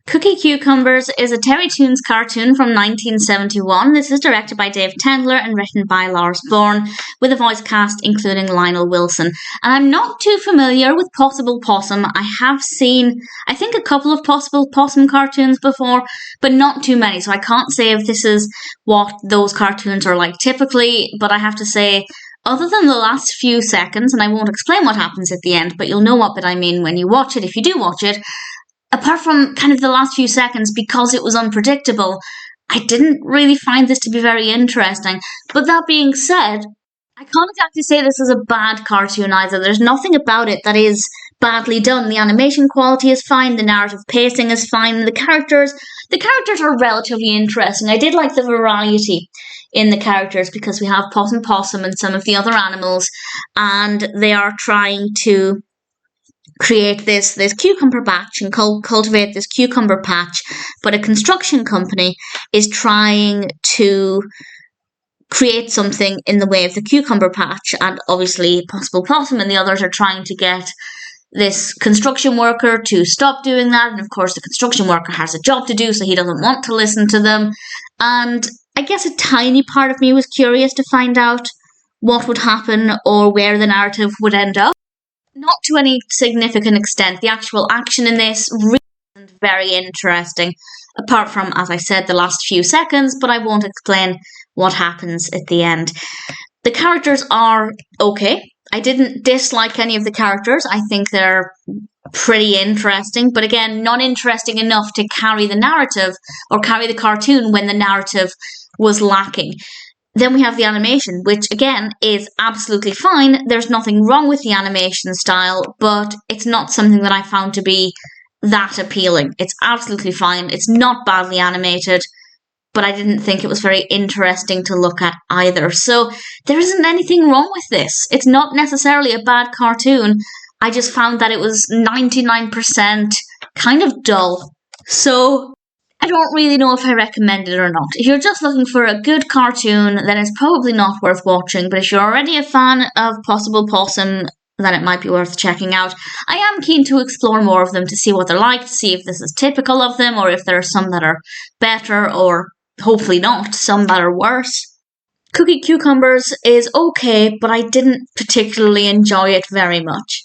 Kooky Cucumbers is a Terrytoons cartoon from 1971. This is directed by Dave Tendlar and written by Larz Bourne, with a voice cast including Lionel Wilson. And I'm not too familiar with Possible Possum. I have seen, I think, a couple of Possible Possum cartoons before, but not too many. So I can't say if this is what those cartoons are like typically, but I have to say, other than the last few seconds, and I won't explain what happens at the end, but you'll know what bit I mean when you watch it, if you do watch it, apart from kind of the last few seconds, because it was unpredictable, I didn't really find this to be very interesting. But that being said, I can't exactly say this is a bad cartoon either. There's nothing about it that is badly done. The animation quality is fine, the narrative pacing is fine, the characters are relatively interesting. I did like the variety in the characters because we have Possum and some of the other animals, and they are trying to create this cucumber patch and cultivate this cucumber patch, but a construction company is trying to create something in the way of the cucumber patch, and obviously Possible Possum and the others are trying to get this construction worker to stop doing that, and of course the construction worker has a job to do, so he doesn't want to listen to them. And I guess a tiny part of me was curious to find out what would happen or where the narrative would end up. Not to any significant extent. The actual action in this really isn't very interesting, apart from, as I said, the last few seconds, but I won't explain what happens at the end. The characters are okay. I didn't dislike any of the characters. I think they're pretty interesting, but again, not interesting enough to carry the narrative or carry the cartoon when the narrative was lacking. Then we have the animation, which again is absolutely fine. There's nothing wrong with the animation style, but it's not something that I found to be that appealing. It's absolutely fine. It's not badly animated, but I didn't think it was very interesting to look at either. So there isn't anything wrong with this. It's not necessarily a bad cartoon. I just found that it was 99% kind of dull. So I don't really know if I recommend it or not. If you're just looking for a good cartoon, then it's probably not worth watching. But if you're already a fan of Possible Possum, then it might be worth checking out. I am keen to explore more of them to see what they're like, to see if this is typical of them, or if there are some that are better, or hopefully not, some that are worse. Kooky Cucumbers is okay, but I didn't particularly enjoy it very much.